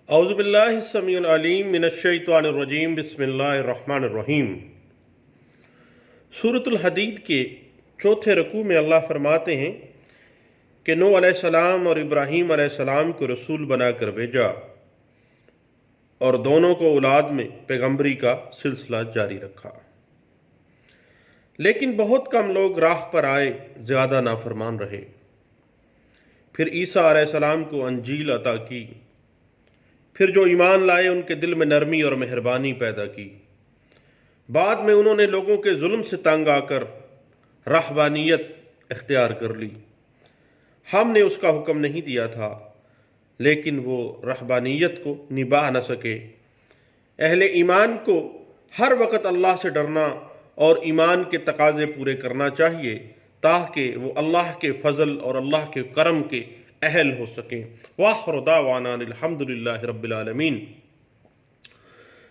औज़ुबिल्लाहिस्समीउल अलीम मिनश्शैतानिर्रजीम बिस्मिल्लाहिर्रहमानिर्रहीम। सूरतुल हदीद के चौथे रकू में अल्लाह फरमाते हैं कि नूह अलैहिस्सलाम और इब्राहीम अलैहिस्सलाम को रसूल बनाकर भेजा और दोनों को औलाद में पैगंबरी का सिलसिला जारी रखा, लेकिन बहुत कम लोग राह पर आए, ज़्यादा नाफरमान रहे। फिर ईसा अलैहिस्सलाम को अंजील अता की, फिर जो ईमान लाए उनके दिल में नरमी और मेहरबानी पैदा की। बाद में उन्होंने लोगों के जुल्म से तंग आकर रहबानियत इख्तियार कर ली। हमने उसका हुक्म नहीं दिया था, लेकिन वो रहबानियत को निभा न सके। अहले ईमान को हर वक्त अल्लाह से डरना और ईमान के तकाजे पूरे करना चाहिए, ताकि वो अल्लाह के फजल और अल्लाह के करम के अहल हो सकें। वाखिर दावाना अल्हम्दुलिल्लाहि रब्बिल आलमीन।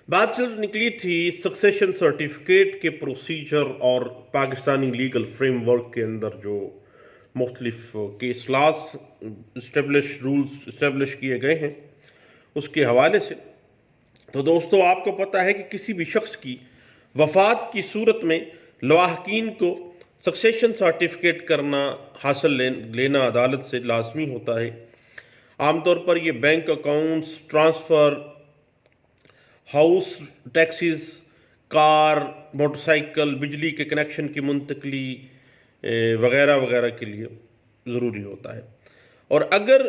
बात चल निकली थी सक्सेशन सर्टिफिकेट के प्रोसीजर और पाकिस्तानी लीगल फ्रेमवर्क के अंदर जो मुख्तलिफ case laws establish rules establish किए गए हैं, उसके हवाले से। तो दोस्तों, आपको पता है कि किसी भी शख्स की वफात की सूरत में लवाहकीन को सक्सेशन सर्टिफिकेट करना लेना अदालत से लाजमी होता है। आमतौर पर यह bank accounts, transfer, house taxes, car, motorcycle, बिजली के कनेक्शन की मुंतकली वगैरह वगैरह के लिए ज़रूरी होता है। और अगर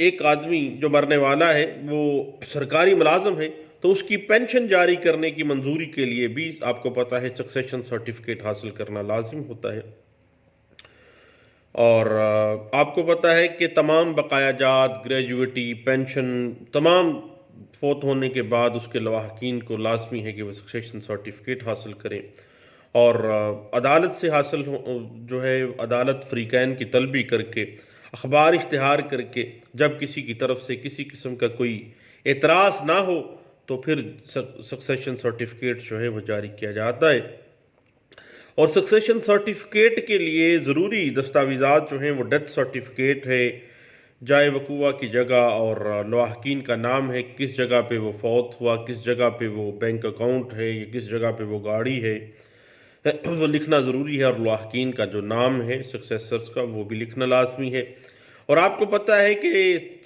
एक आदमी जो मरने वाला है वो सरकारी मुलाजम है, तो उसकी पेंशन जारी करने की मंजूरी के लिए भी आपको पता है सक्सेशन सर्टिफिकेट हासिल करना लाजिम होता है। और आपको पता है कि तमाम बकायाजात, ग्रेजुएटी, पेंशन, तमाम फोत होने के बाद उसके लवाहकीन को लाजमी है कि वह सक्सेशन सर्टिफिकेट हासिल करें। और अदालत से हासिल जो है, अदालत फ़रीक़ैन की तलबी करके, अखबार इश्तिहार करके, जब किसी की तरफ से किसी किस्म का कोई एतराज़ ना हो तो फिर सक्सेशन सर्टिफिकेट जो है वो जारी किया जाता है। और सक्सेशन सर्टिफिकेट के लिए ज़रूरी दस्तावेज़ात जो हैं वो डेथ सर्टिफिकेट है, जाए वकूआ की जगह और लवाहकीन का नाम है, किस जगह पे वो फौत हुआ, किस जगह पे वो बैंक अकाउंट है या किस जगह पे वो गाड़ी है, वो लिखना ज़रूरी है। और लवाहकीन का जो नाम है सक्सेसर्स का, वो भी लिखना लाजमी है। और आपको पता है कि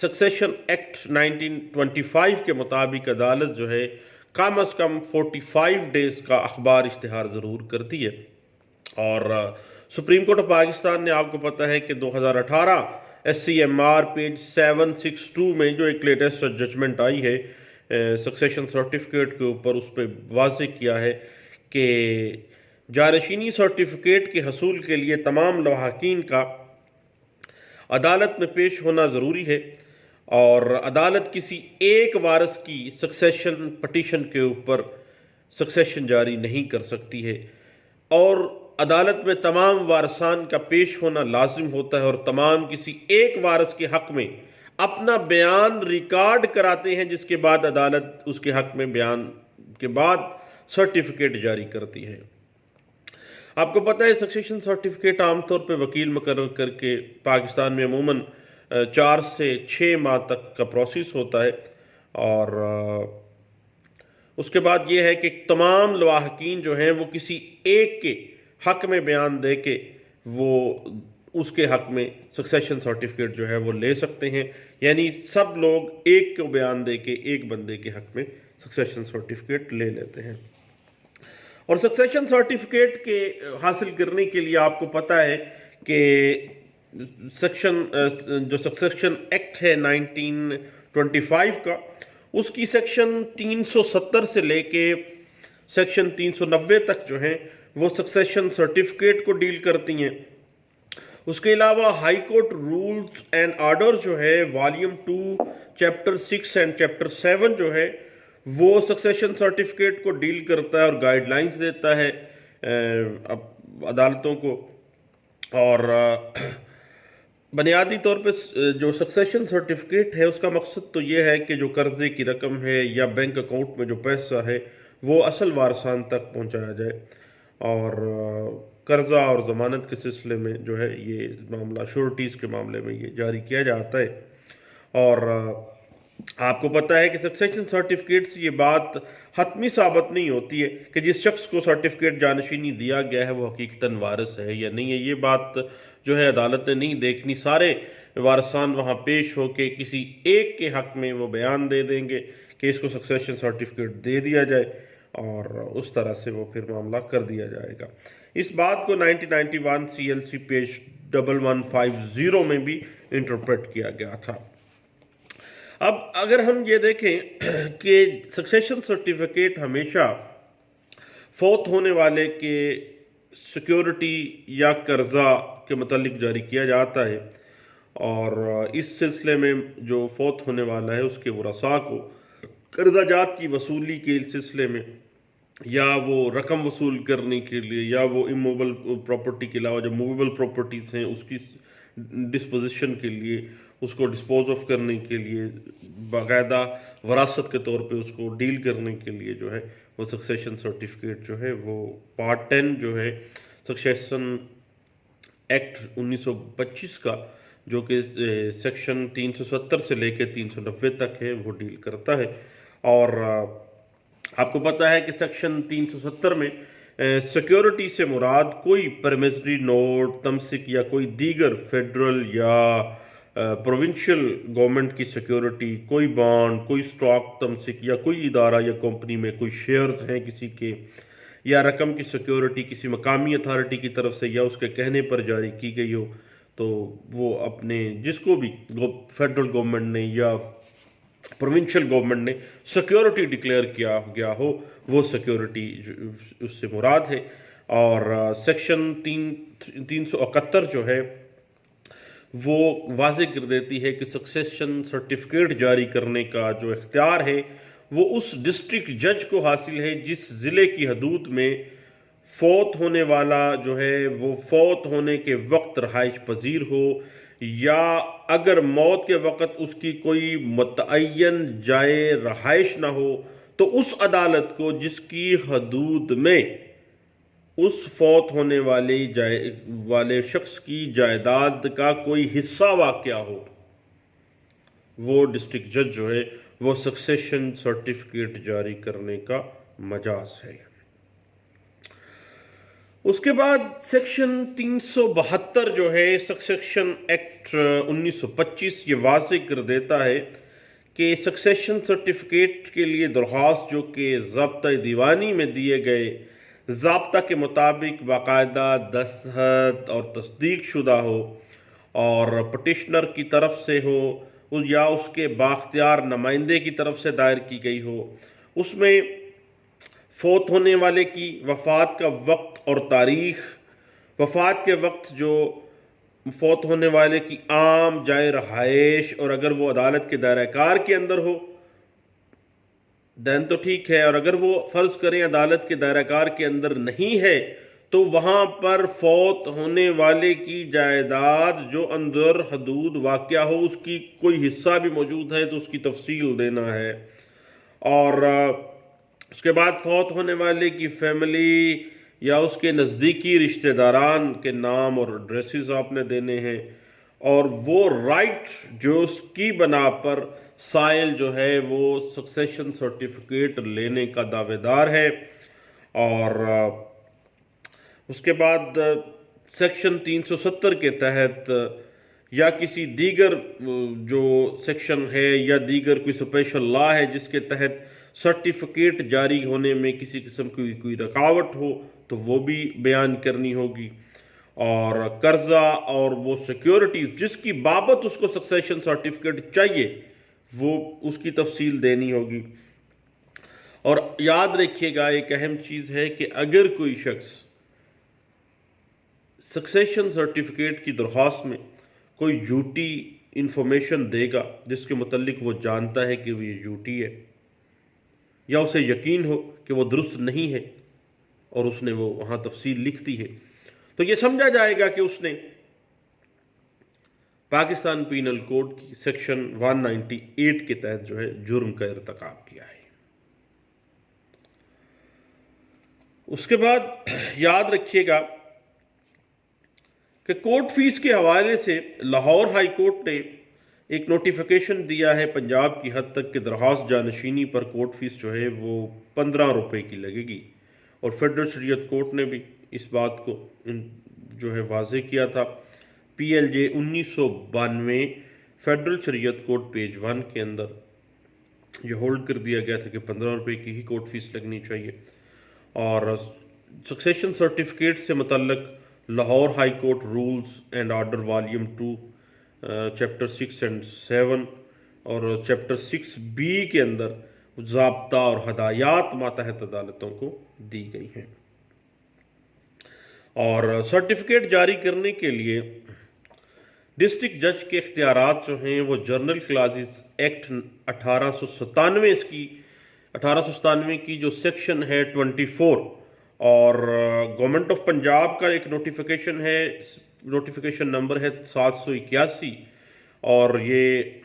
सक्सेशन एक्ट 1925 के मुताबिक अदालत जो है कम अज़ कम 45 डेज़ का अखबार इश्तिहार ज़रूर करती है। और सुप्रीम कोर्ट ऑफ पाकिस्तान ने, आपको पता है कि 2018 SCMR पेज 762 में जो एक लेटेस्ट जजमेंट आई है सक्सेशन सर्टिफिकेट के ऊपर, उस पर वाज़ेह किया है कि जानशीनी सर्टिफिकेट के हसूल के लिए तमाम लवाहकीन का अदालत में पेश होना ज़रूरी है। और अदालत किसी एक वारिस की सक्सेशन पटिशन के ऊपर सक्सेशन जारी नहीं कर सकती है। और अदालत में तमाम वारसान का पेश होना लाजिम होता है और तमाम किसी एक वारिस के हक में अपना बयान रिकॉर्ड कराते हैं, जिसके बाद अदालत उसके हक में बयान के बाद सर्टिफिकेट जारी करती है। आपको पता है सक्सेशन सर्टिफिकेट आमतौर पर वकील मुकर्रर करके पाकिस्तान में अमूमन 4 से 6 माह तक का प्रोसेस होता है। और उसके बाद ये है कि तमाम लवाहकीन जो हैं वो किसी एक के हक में बयान दे के वो उसके हक में सक्सेशन सर्टिफिकेट जो है वो ले सकते हैं। यानी सब लोग एक को बयान दे के एक बंदे के हक में सक्सेशन सर्टिफिकेट ले लेते हैं। और सक्सेशन सर्टिफिकेट के हासिल करने के लिए आपको पता है कि जो सक्सेशन एक्ट है 1925 का, उसकी सेक्शन 370 से लेके सेक्शन 390 तक जो है वो सक्सेशन सर्टिफिकेट को डील करती हैं। उसके अलावा high court rules and order जो है वॉल्यूम 2 चैप्टर 6 एंड चैप्टर 7 जो है वो सक्सेशन सर्टिफिकेट को डील करता है और गाइडलाइंस देता है अदालतों को। और बुनियादी तौर पे जो सक्सेशन सर्टिफिकेट है उसका मकसद तो ये है कि जो कर्जे की रकम है या बैंक अकाउंट में जो पैसा है वो असल वारसान तक पहुंचाया जाए। और कर्जा और ज़मानत के सिलसिले में जो है ये मामला, श्योरिटीज़ के मामले में ये जारी किया जाता है। और आपको पता है कि सक्सेशन सर्टिफिकेट से ये बात हतमी साबित नहीं होती है कि जिस शख्स को सर्टिफिकेट जानशीनी दिया गया है वो हकीकतन वारिस है या नहीं है। ये बात जो है अदालत ने नहीं देखनी। सारे वारसान वहाँ पेश होके किसी एक के हक में वो बयान दे देंगे कि इसको सक्सेशन सर्टिफिकेट दे दिया जाए और उस तरह से वो फिर मामला कर दिया जाएगा। इस बात को 1991 CLC पेज 1150 में भी इंटरप्रेट किया गया था। अब अगर हम ये देखें कि सक्सेशन सर्टिफिकेट हमेशा फौत होने वाले के सिक्योरिटी या कर्जा के मतलब जारी किया जाता है और इस सिलसिले में जो फौत होने वाला है उसके वरसा को कर्जाजात की वसूली के सिलसिले में या वो रकम वसूल करने के लिए या वो इमूवेबल प्रॉपर्टी के अलावा जो मूवेबल प्रॉपर्टीज़ हैं उसकी डिस्पोजिशन के लिए, उसको डिस्पोज ऑफ करने के लिए, बाकायदा वरासत के तौर पे उसको डील करने के लिए जो है वो सक्सेशन सर्टिफिकेट जो है वो पार्ट 10 जो है सक्सेशन एक्ट 1925 का जो कि सेक्शन 370 से लेकर 390 तक है वो डील करता है। और आपको पता है कि सेक्शन 370 में सिक्योरिटी से मुराद कोई परमिसरी नोट, तमसिक या कोई दीगर फेडरल या प्रोविंशियल गवर्नमेंट की सिक्योरिटी, कोई बॉन्ड, कोई स्टॉक तमसिक या कोई इदारा या कंपनी में कोई शेयर्स हैं किसी के, या रकम की सिक्योरिटी किसी मकामी अथॉरिटी की तरफ से या उसके कहने पर जारी की गई हो, तो वो अपने जिसको भी फेडरल गवर्नमेंट ने या प्रोविंशियल गवर्नमेंट ने सिक्योरिटी डिक्लेयर किया गया हो वो सिक्योरिटी उससे मुराद है। और सेक्शन 371 जो है वो वाज़ेह कर देती है कि सक्सेशन सर्टिफिकेट जारी करने का जो इख्तियार है वो उस डिस्ट्रिक्ट जज को हासिल है जिस ज़िले की हदूद में फौत होने वाला जो है वो फौत होने के वक्त रहाइश पजीर हो, या अगर मौत के वक्त उसकी कोई मुतअय्यन जाए रहाइश ना हो तो उस अदालत को जिसकी हदूद में उस फौत होने वाले शख्स की जायदाद का कोई हिस्सा वाक़या हो, वो डिस्ट्रिक्ट जज जो है वो सक्सेशन सर्टिफिकेट जारी करने का मजाज है। उसके बाद सेक्शन 372 जो है सक्सेशन एक्ट 1925 ये वाज़ेह कर देता है कि सक्सेशन सर्टिफिकेट के लिए दरख्वास्त जो कि ज़ाब्ता दीवानी में दिए गए ज़ाब्ता के मुताबिक बाकायदा दस्तखत और तस्दीक शुदा हो और पटिशनर की तरफ से हो या उसके बाख्तियार नुमाइंदे की तरफ से दायर की गई हो, उसमें फौत होने वाले की वफ़ात का वक्त और तारीख, वफ़ात के वक्त जो फौत होने वाले की आम जाए रहाइश, और अगर वो अदालत के दायरा कार के अंदर हो दैन तो ठीक है, और अगर वो फ़र्ज़ करें अदालत के दायरा कार के अंदर नहीं है तो वहाँ पर फौत होने वाले की जायदाद जो अंदर हदूद वाक़या हो उसकी कोई हिस्सा भी मौजूद है तो उसकी तफसील देना है। और उसके बाद फौत होने वाले की फैमिली या उसके नज़दीकी रिश्तेदारान के नाम और एड्रेसेस आपने देने हैं, और वो राइट जो उसकी बना पर साइल जो है वो सक्सेशन सर्टिफिकेट लेने का दावेदार है। और उसके बाद सेक्शन 370 के तहत या किसी दीगर जो सेक्शन है या दीगर कोई स्पेशल लॉ है जिसके तहत सर्टिफिकेट जारी होने में किसी किस्म की कोई रुकावट हो तो वो भी बयान करनी होगी। और कर्जा और वो सिक्योरिटीज जिसकी बाबत उसको सक्सेशन सर्टिफिकेट चाहिए वो उसकी तफसील देनी होगी। और याद रखिएगा एक अहम चीज़ है कि अगर कोई शख्स सक्सेशन सर्टिफिकेट की दरख्वास्त में कोई झूठी इंफॉर्मेशन देगा जिसके मुतल्लिक वो जानता है कि वो ये झूठी है या उसे यकीन हो कि वो दुरुस्त नहीं है और उसने वो वहां तफसील लिख दी है, तो ये समझा जाएगा कि उसने पाकिस्तान पीनल कोड की सेक्शन 198 के तहत जो है जुर्म का इर्तिकाब किया है। उसके बाद याद रखिएगा कि कोर्ट फीस के हवाले से लाहौर हाई कोर्ट ने एक नोटिफिकेशन दिया है पंजाब की हद तक कि दरख्वास्त जानशीनी पर कोर्ट फीस जो है वो 15 रुपये की लगेगी। और फेडरल शरीयत कोर्ट ने भी इस बात को जो है वाजे किया था। PLJ 1992 फेडरल शरीयत कोर्ट पेज 1 के अंदर ये होल्ड कर दिया गया था कि 15 रुपये की ही कोर्ट फीस लगनी चाहिए। और सक्सेशन सर्टिफिकेट से मुतल्लक Lahore high court rules and order volume 2 chapter 6 and 7 और चैप्टर 6B के अंदर ज़ाब्ता और हदायत मातहत अदालतों को दी गई हैं। और सर्टिफिकेट जारी करने के लिए डिस्ट्रिक्ट जज के इख्तियारात जो हैं वो जर्नल क्लासेस एक्ट 1897 की जो सेक्शन है 24 और गवर्नमेंट ऑफ पंजाब का एक नोटिफिकेशन है, नोटिफिकेशन नंबर है 781 और ये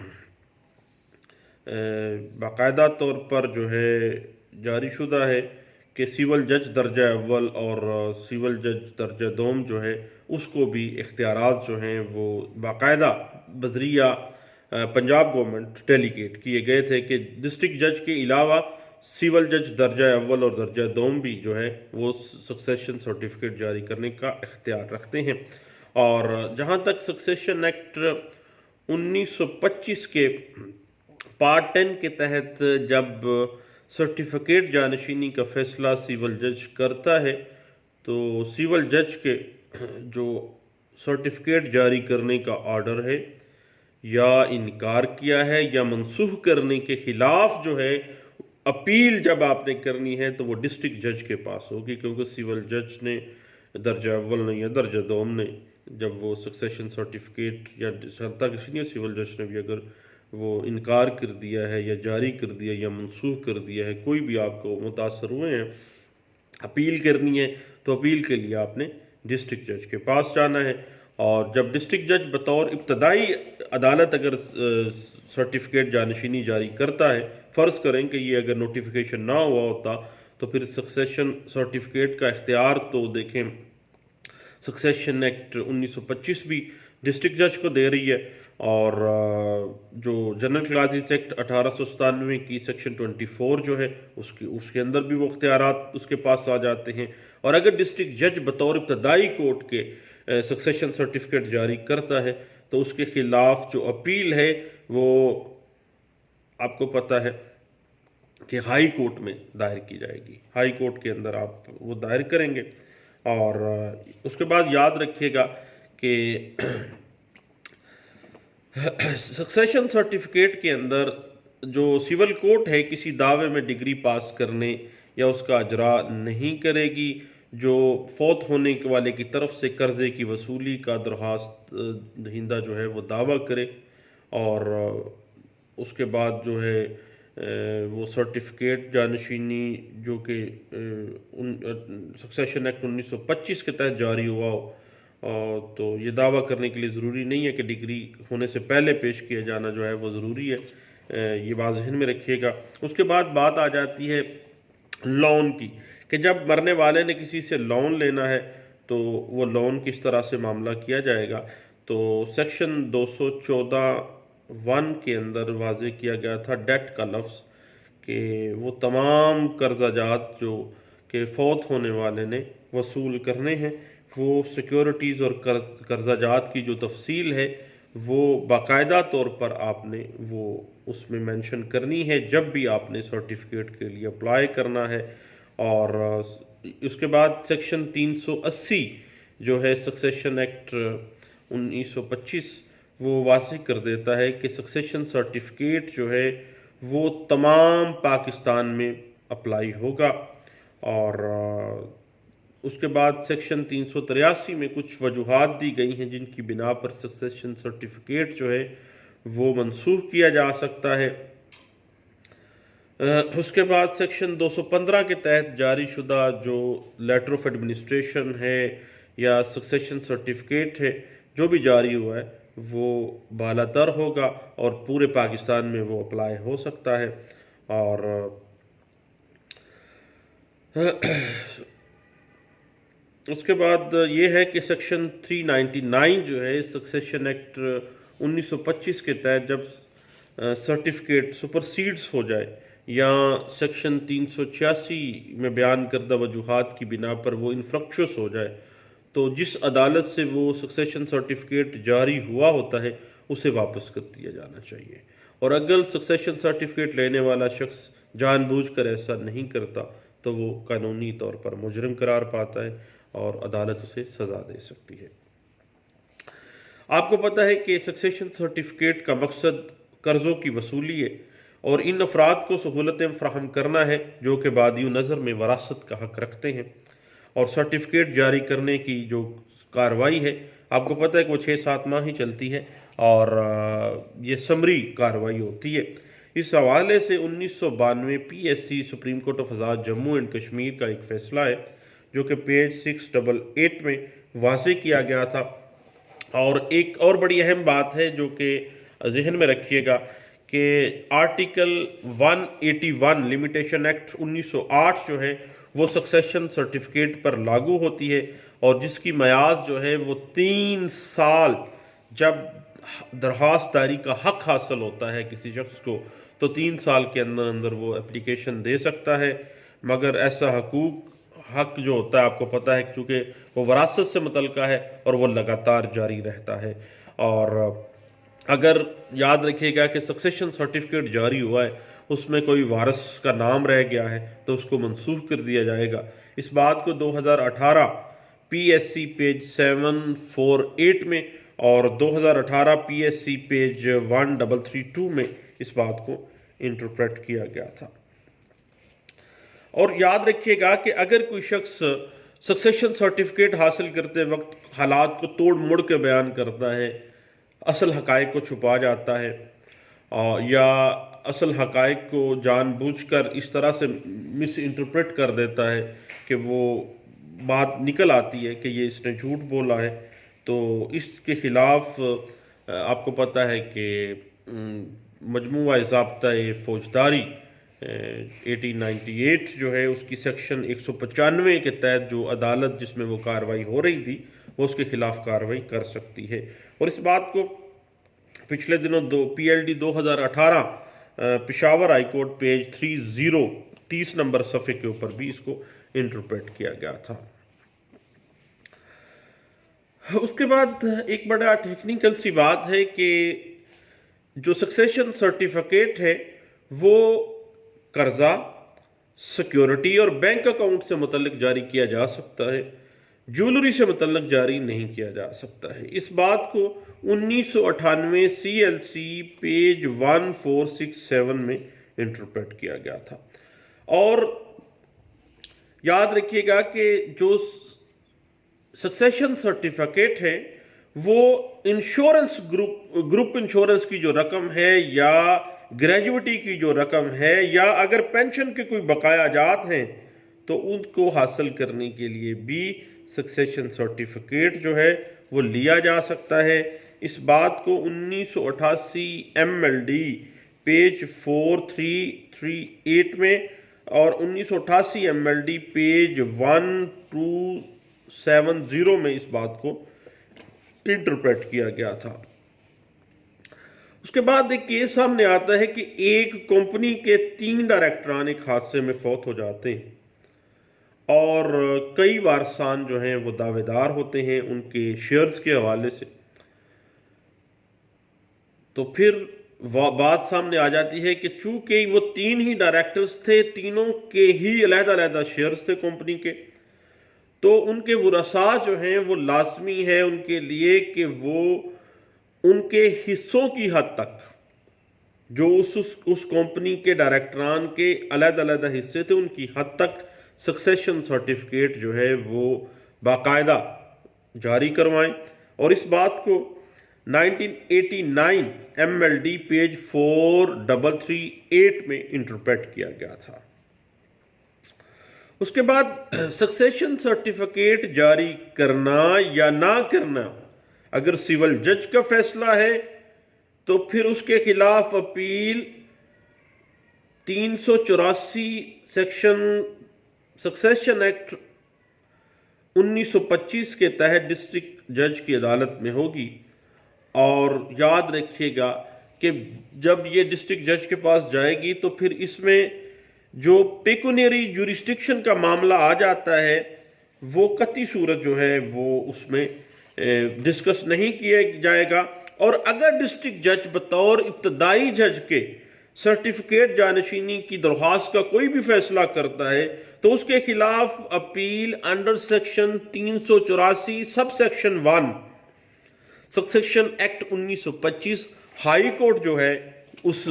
बाकायदा तौर पर जो है जारी शुदा है कि सिविल जज दर्जा अव्वल और सिविल जज दर्जा दोम जो है उसको भी इख्तियारात जो हैं वो बाकायदा बजरिया पंजाब गवर्नमेंट डेलीगेट किए गए थे कि डिस्ट्रिक्ट जज के अलावा सिविल जज दर्जा अव्वल और दर्जा दोम भी जो है वो सक्सेशन सर्टिफिकेट जारी करने का इख्तियार रखते हैं। और जहाँ तक सक्सेशन एक्ट 1925 के पार्ट 10 के तहत जब सर्टिफिकेट जानशीनी का फैसला सिविल जज करता है तो सिविल जज के जो सर्टिफिकेट जारी करने का ऑर्डर है या इनकार किया है या मनसूख करने के खिलाफ जो है अपील जब आपने करनी है तो वो डिस्ट्रिक्ट जज के पास होगी, क्योंकि सिविल जज ने दर्जा अव्वल ने या दर्जा दोम ने जब वो सक्सेशन सर्टिफिकेट या सत्ता के सीनियर सिविल जज ने भी अगर वो इनकार कर दिया है या जारी कर दिया या मनसूख कर दिया है, कोई भी आपको मुतासर हुए हैं, अपील करनी है तो अपील के लिए आपने डिस्ट्रिक्ट जज के पास जाना है। और जब डिस्ट्रिक्ट जज बतौर इब्तदाई अदालत अगर सर्टिफिकेट जानशीनी जारी करता है, फ़र्ज़ करें कि ये अगर नोटिफिकेशन ना हुआ होता तो फिर सक्सेशन सर्टिफिकेट का इख्तियार तो देखें सक्सेशन एक्ट 1925 भी डिस्ट्रिक्ट जज को दे रही है और जो जनरल क्लासेस एक्ट 1897 की सेक्शन 24 जो है उसके अंदर भी वो इख्तियारात उसके पास आ जाते हैं। और अगर डिस्ट्रिक्ट जज बतौर इब्तदाई कोर्ट के सक्सेशन सर्टिफिकेट जारी करता है तो उसके खिलाफ जो अपील है वो आपको पता है कि हाई कोर्ट में दायर की जाएगी। हाई कोर्ट के अंदर आप वो दायर करेंगे और उसके बाद याद रखिएगा कि सक्सेशन सर्टिफिकेट के अंदर जो सिविल कोर्ट है किसी दावे में डिग्री पास करने या उसका अजरा नहीं करेगी जो फौत होने वाले की तरफ से कर्जे की वसूली का दरख्वास्त दहिंदा जो है वो दावा करे और उसके बाद जो है वो सर्टिफिकेट जानशीनी जो कि सक्सेशन एक्ट 1925 के तहत जारी हुआ हो तो ये दावा करने के लिए ज़रूरी नहीं है कि डिग्री होने से पहले पेश किया जाना जो है वो ज़रूरी है, ये बात ज़हन में रखिएगा। उसके बाद बात आ जाती है लोन की कि जब मरने वाले ने किसी से लोन लेना है तो वो लोन किस तरह से मामला किया जाएगा। तो सेक्शन 214(1) के अंदर वाजे किया गया था डेट का लफ्ज़ कि वो तमाम कर्जाजात जो कि फौत होने वाले ने वसूल करने हैं वो सिक्योरिटीज़ और कर्जाजात की जो तफसील है वो बाकायदा तौर पर आपने वो उसमें मेंशन करनी है जब भी आपने सर्टिफिकेट के लिए अप्लाई करना है। और उसके बाद सेक्शन 380 जो है सक्सेशन एक्ट 1925 वो वाज़ेह कर देता है कि सक्सेशन सर्टिफिकेट जो है वो तमाम पाकिस्तान में अप्लाई होगा। और उसके बाद सेक्शन 383 में कुछ वजूहात दी गई हैं जिनकी बिना पर सक्सेशन सर्टिफिकेट जो है वो मनसूख किया जा सकता है। उसके बाद सेक्शन 215 के तहत जारी शुदा जो लेटर ऑफ एडमिनिस्ट्रेशन है या सक्सेशन सर्टिफिकेट है जो भी जारी हुआ है वो बालातर होगा और पूरे पाकिस्तान में वो अप्लाई हो सकता है। और उसके बाद ये है कि सेक्शन 399 जो है सक्सेशन एक्ट 1925 के तहत जब सर्टिफिकेट सुपरसीड्स हो जाए या सेक्शन 386 में बयान करदा वजूहात की बिना पर वो इनफ्रक्चुअस हो जाए, तो जिस अदालत से वो सक्सेशन सर्टिफिकेट जारी हुआ होता है उसे वापस कर दिया जाना चाहिए। और अगर सक्सेशन सर्टिफिकेट लेने वाला शख्स जानबूझकर ऐसा नहीं करता तो वो कानूनी तौर पर मुजरिम करार पाता है और अदालत उसे सज़ा दे सकती है। आपको पता है कि सक्सेशन सर्टिफिकेट का मकसद कर्ज़ों की वसूली है और इन अफराद को सहूलतें फ्राहम करना है जो कि बादियो नज़र में वरासत का हक रखते हैं। और सर्टिफिकेट जारी करने की जो कार्रवाई है, आपको पता है कि वो 6-7 माह ही चलती है और ये समरी कार्रवाई होती है। इस हवाले से 1992 PSC supreme court of Azad Jammu and Kashmir का एक फ़ैसला है जो कि पेज 688 में वाज़े किया गया था। और एक और बड़ी अहम बात है जो कि जहन में रखिएगा कि आर्टिकल 181 लिमिटेशन एक्ट 1908 जो है वो सक्सेशन सर्टिफिकेट पर लागू होती है और जिसकी मयाद जो है वो 3 साल, जब दरख्वास्तदारी का हक हासिल होता है किसी शख्स को तो 3 साल के अंदर अंदर वो एप्लीकेशन दे सकता है। मगर ऐसा हक जो होता है आपको पता है क्योंकि वो वरासत से मुतल्लिका है और वो लगातार जारी रहता है। और अगर याद रखिएगा कि सक्सेशन सर्टिफिकेट जारी हुआ है, उसमें कोई वारिस का नाम रह गया है तो उसको मंसूख कर दिया जाएगा। इस बात को 2018 PSC पेज 748 में और 2018 PSC पेज 1332 में इस बात को इंटरप्रेट किया गया था। और याद रखिएगा कि अगर कोई शख्स सक्सेशन सर्टिफिकेट हासिल करते वक्त हालात को तोड़ मोड़ के बयान करता है, असल हकायक को छुपा जाता है या असल हकायक को जानबूझकर इस तरह से मिस इंटरप्रेट कर देता है कि वो बात निकल आती है कि ये इसने झूठ बोला है, तो इसके खिलाफ आपको पता है कि मजमूआ ज़ाब्ता फौजदारी 1898 जो है उसकी सेक्शन 195 के तहत जो अदालत जिसमें वो कार्रवाई हो रही थी वो उसके खिलाफ कार्रवाई कर सकती है। और इस बात को पिछले दिनों PLD 2018 Peshawar high court page 30 number सफ़े के ऊपर भी इसको इंटरप्रेट किया गया था। उसके बाद एक बड़ा टेक्निकल सी बात है कि जो सक्सेशन सर्टिफिकेट है वो कर्जा, सिक्योरिटी और बैंक अकाउंट से मुतल्लिक जारी किया जा सकता है, ज्वेलरी से मुतल्लिक जारी नहीं किया जा सकता है। इस बात को 1998 CLC पेज 1467 में इंटरप्रेट किया गया था। और याद रखिएगा कि जो सक्सेशन सर्टिफिकेट है वो इंश्योरेंस ग्रुप इंश्योरेंस की जो रकम है या ग्रेजुइटी की जो रकम है या अगर पेंशन के कोई बकाया जात हैं तो उनको हासिल करने के लिए भी सक्सेशन सर्टिफिकेट जो है वो लिया जा सकता है। इस बात को 1988 MLD पेज 4338 में और 1988 MLD पेज 1270 में इस बात को इंटरप्रेट किया गया था। उसके बाद एक केस सामने आता है कि एक कंपनी के 3 डायरेक्टरान एक हादसे में फौत हो जाते हैं और कई वारसान जो हैं वो दावेदार होते हैं उनके शेयर्स के हवाले से। तो फिर बात सामने आ जाती है कि चूंकि वो 3 ही डायरेक्टर्स थे, तीनों के ही अलग-अलग शेयर्स थे कंपनी के, तो उनके वरसा जो हैं वो लाजमी है उनके लिए कि वो उनके हिस्सों की हद तक जो उस कंपनी के डायरेक्टरान के अलग-अलग हिस्से थे उनकी हद तक सक्सेशन सर्टिफिकेट जो है वो बाकायदा जारी करवाएं। और इस बात को 1989 MLD पेज 4338 में इंटरप्रेट किया गया था। उसके बाद सक्सेशन सर्टिफिकेट जारी करना या ना करना अगर सिविल जज का फैसला है तो फिर उसके खिलाफ अपील 384 सेक्शन सक्सेशन एक्ट 1925 के तहत डिस्ट्रिक्ट जज की अदालत में होगी और याद रखिएगा कि जब ये डिस्ट्रिक्ट जज के पास जाएगी तो फिर इसमें जो पेकुनियरी जुरिस्डिक्शन का मामला आ जाता है वो कतई सूरत जो है वो उसमें डिस्कस नहीं किया जाएगा। और अगर डिस्ट्रिक्ट जज बतौर इब्तदाई जज के सर्टिफिकेट जानशीनी की दरख्वास्त का कोई भी फैसला करता है तो उसके खिलाफ appeal under section 384 sub section 1 succession act 1925 high court जो है उस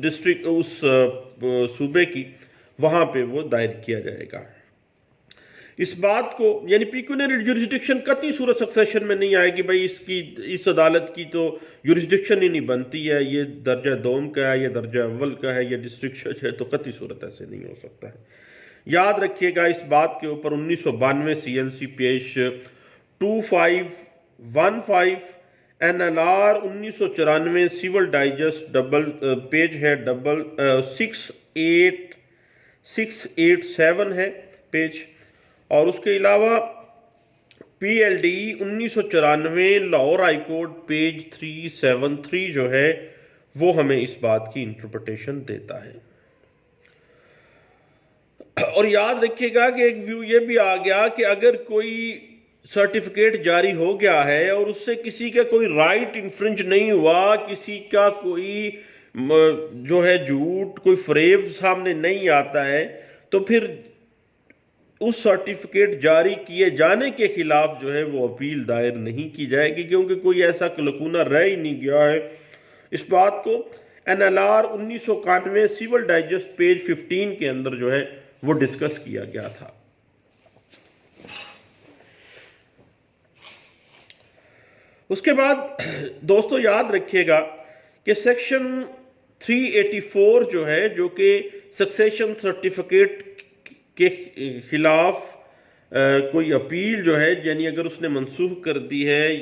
डिस्ट्रिक्ट उस सूबे की वहां पे वो दायर किया जाएगा। इस बात को यानी पिक्यूनियरी जुरिस्डिक्शन कतई सूरत सक्सेशन में नहीं आएगी, भाई इसकी इस अदालत की तो जुरिस्डिक्शन ही नहीं बनती है, ये दर्जा दोम का है, ये दर्जा अव्वल का है, ये डिस्ट्रिक्ट जज है, तो कतई सूरत ऐसे नहीं हो सकता है। याद रखिएगा इस बात के ऊपर 1992 CLC page 2515 NLR 1994 civil digest double page है 687 है पेज। और उसके अलावा PLD 1994 लाहौर हाईकोर्ट पेज 373 जो है वो हमें इस बात की इंटरप्रिटेशन देता है। और याद रखिएगा कि एक व्यू ये भी आ गया कि अगर कोई सर्टिफिकेट जारी हो गया है और उससे किसी का कोई राइट इन्फ्रिंज नहीं हुआ, किसी का कोई जो है झूठ कोई फरेब सामने नहीं आता है, तो फिर उस सर्टिफिकेट जारी किए जाने के खिलाफ जो है वो अपील दायर नहीं की जाएगी, क्योंकि कोई ऐसा लकूना रह ही नहीं गया है। इस बात को NLR 1991 सिविल डाइजेस्ट पेज 15 के अंदर जो है वो डिस्कस किया गया था। उसके बाद दोस्तों याद रखिएगा कि सेक्शन 384 जो है, जो कि सक्सेशन सर्टिफिकेट के खिलाफ कोई अपील जो है, यानी अगर उसने मनसूख कर दी है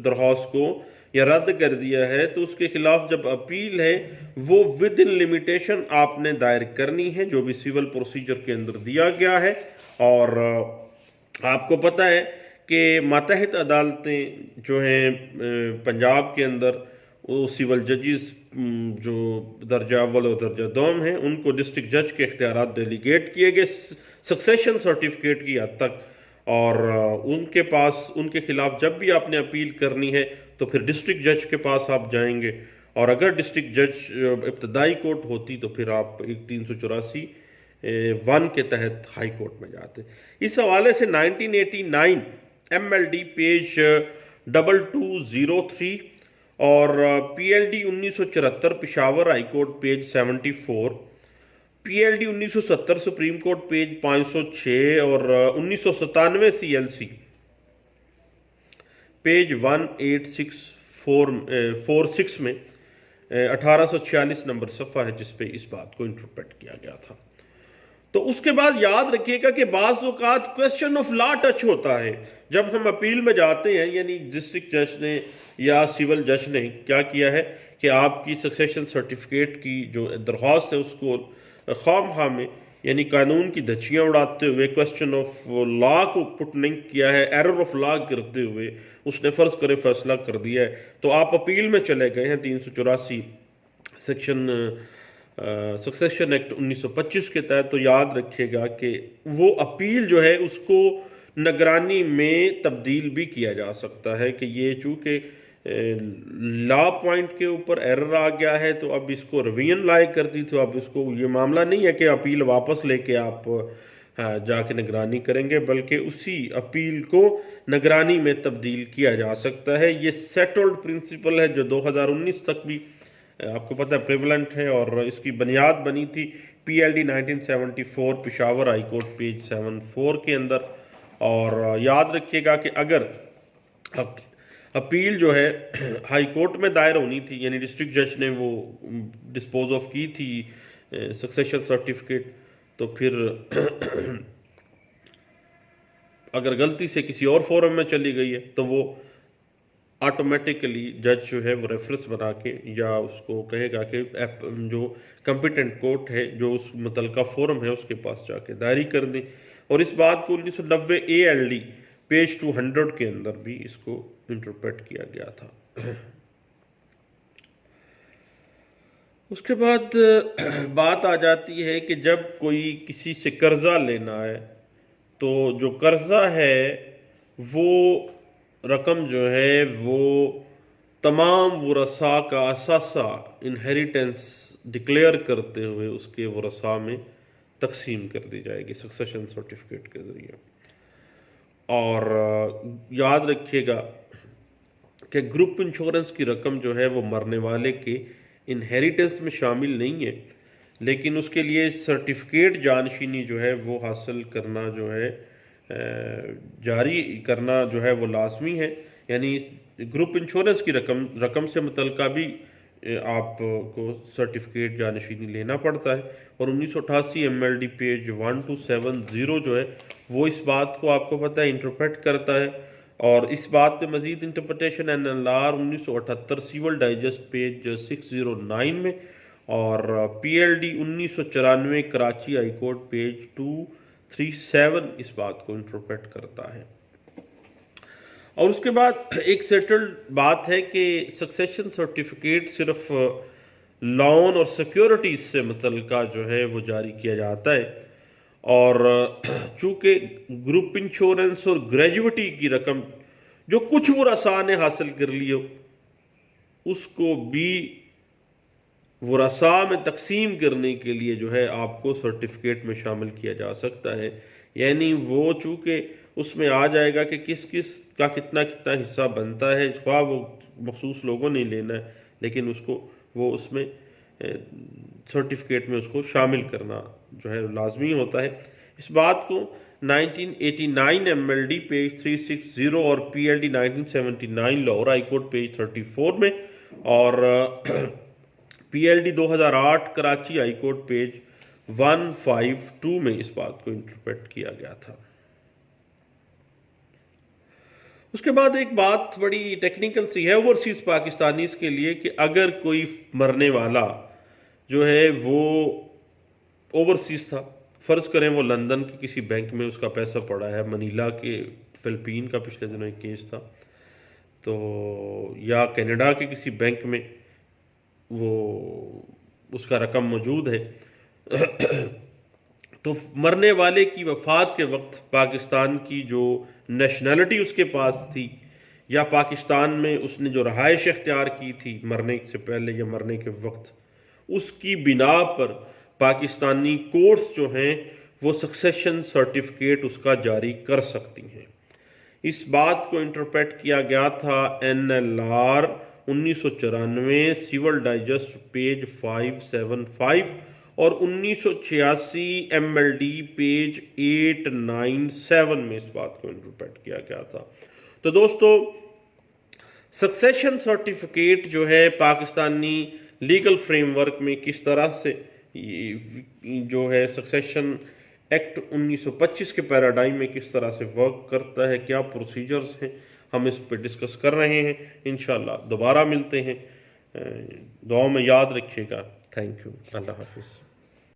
दरख्वास्त को या रद्द कर दिया है तो उसके खिलाफ जब अपील है वो विद इन लिमिटेशन आपने दायर करनी है, जो भी सिविल प्रोसीजर के अंदर दिया गया है। और आपको पता है कि मातहत अदालतें जो हैं पंजाब के अंदर वो सिविल जजेस जो दर्जा अव्वल और दर्जा दोम हैं उनको डिस्ट्रिक्ट जज के इख्तियारात डेलीगेट किए गए सक्सेशन सर्टिफिकेट की हद तक। और उनके पास उनके खिलाफ जब भी आपने अपील करनी है तो फिर डिस्ट्रिक्ट जज के पास आप जाएंगे, और अगर डिस्ट्रिक्ट जज इब्तदाई कोर्ट होती तो फिर आप 384 1 के तहत हाई कोर्ट में जाते। इस हवाले से 1989 MLD पेज 2203 और PLD 1974 Peshawar high court page 74, PLD 1970 supreme court page 506 और 1997 CLC पेज 18646 में 1846 नंबर सफ़ा है जिसपे इस बात को इंटरप्रेट किया गया था। तो उसके बाद याद रखिएगा कि बाज़ औक़ात क्वेश्चन ऑफ लॉ टच होता है। जब हम अपील में जाते हैं, यानी डिस्ट्रिक्ट जज ने या सिविल जज ने क्या किया है कि आपकी सक्सेशन सर्टिफिकेट की जो दरख्वास्त है उसको खामखा में यानी कानून की धज्जियाँ उड़ाते हुए क्वेश्चन ऑफ लॉ को पुट नहीं किया है, एरर ऑफ लॉ करते हुए उसने फ़र्ज़ करे फैसला कर दिया है, तो आप अपील में चले गए हैं 384 सेक्शन सक्सेशन एक्ट 1925 के तहत। तो याद रखिएगा कि वो अपील जो है उसको निगरानी में तब्दील भी किया जा सकता है कि ये चूँकि लॉ पॉइंट के ऊपर एरर आ गया है तो अब इसको रिवीजन लायक कर दी, तो अब इसको ये मामला नहीं है कि अपील वापस लेके आप जाके निगरानी करेंगे, बल्कि उसी अपील को निगरानी में तब्दील किया जा सकता है। ये सेटल्ड प्रिंसिपल है जो 2019 तक भी आपको पता है प्रेवलेंट है, और इसकी बुनियाद बनी थी PLD 1974 Peshawar high court page 74 के अंदर। और याद रखिएगा कि अगर अपील जो है हाई कोर्ट में दायर होनी थी, यानी डिस्ट्रिक्ट जज ने वो डिस्पोज ऑफ की थी सक्सेशन सर्टिफिकेट, तो फिर अगर गलती से किसी और फोरम में चली गई है तो वो ऑटोमेटिकली जज जो है वो रेफरेंस बना के या उसको कहेगा कि जो कॉम्पिटेंट कोर्ट है जो उस मुतलका फोरम है उसके पास जाके दायरी कर दें। और इस बात को 1990 ALD पेज 200 के अंदर भी इसको इंटरप्रेट किया गया था। उसके बाद बात आ जाती है कि जब कोई किसी से कर्जा लेना है तो जो कर्जा है वो रकम जो है वो तमाम वरसा का असासा इनहेरिटेंस डिक्लेयर करते हुए उसके वरसा में तकसीम कर दी जाएगी सक्सेशन सर्टिफिकेट के ज़रिए। और याद रखिएगा कि ग्रुप इंश्योरेंस की रकम जो है वो मरने वाले के इनहेरिटेंस में शामिल नहीं है, लेकिन उसके लिए सर्टिफिकेट जानशीनी जो है वो हासिल करना जो है जारी करना जो है वो लाजमी है। यानी ग्रुप इंश्योरेंस की रकम से मुतल्लिका भी आपको सर्टिफिकेट जानशीनी लेना पड़ता है। और 1988 MLD पेज 1270 जो है वो इस बात को आपको पता है इंटरप्रेट करता है। और इस बात पे मजीद interpretation NLR 1978 civil digest page 609 में, और PLD 1994 Karachi high court page 237 इस बात को इंटरप्रेट करता है। और उसके बाद एक सेटल्ड बात है कि सक्सेशन सर्टिफिकेट सिर्फ लोन और सिक्योरिटीज से मुतल्लिका जो है वो जारी किया जाता है। और चूंकि ग्रुप इंश्योरेंस और ग्रेजुइटी की रकम जो कुछ वरसा ने हासिल कर लियो उसको भी वरसा में तकसीम करने के लिए जो है आपको सर्टिफिकेट में शामिल किया जा सकता है। यानी वो चूंकि उसमें आ जाएगा कि किस किस का कितना कितना हिस्सा बनता है, ख्वाह वो मखसूस लोगों ने लेना है, लेकिन उसको वो उसमें सर्टिफिकेट में उसको शामिल करना जो है लाजमी होता है। इस बात को 1989 MLD पेज 360 और PLD 1979 Lahore high court page 34 में, और PLD 2008 Karachi high court page 152 में इस बात को इंटरप्रेट किया गया था। उसके बाद एक बात बड़ी टेक्निकल सी है ओवरसीज पाकिस्तानीज के लिए कि अगर कोई मरने वाला जो है वो ओवरसीज था, फर्ज करें वो लंदन के किसी बैंक में उसका पैसा पड़ा है, मनीला के फिलिपीन का पिछले दिनों एक केस था, तो या कनाडा के किसी बैंक में वो उसका रकम मौजूद है तो मरने वाले की वफात के वक्त पाकिस्तान की जो नेशनैलिटी उसके पास थी या पाकिस्तान में उसने जो रहाइश इख्तियार की थी मरने से पहले या मरने के वक्त, उसकी बिना पर पाकिस्तानी कोर्ट्स जो हैं वो सक्सेशन सर्टिफिकेट उसका जारी कर सकती हैं। इस बात को इंटरप्रेट किया गया था NLR 1994 सिविल डाइजेस्ट पेज 575 और 1986 MLD पेज 897 में इस बात को इंटरप्रेट किया गया था। तो दोस्तों, सक्सेशन सर्टिफिकेट जो है पाकिस्तानी लीगल फ्रेमवर्क में किस तरह से जो है सक्सेशन एक्ट 1925 के पैराडाइम में किस तरह से वर्क करता है, क्या प्रोसीजर्स हैं, हम इस पर डिस्कस कर रहे हैं। इंशाल्लाह दोबारा मिलते हैं, दुआ में याद रखिएगा। थैंक यू, अल्लाह हाफिज़।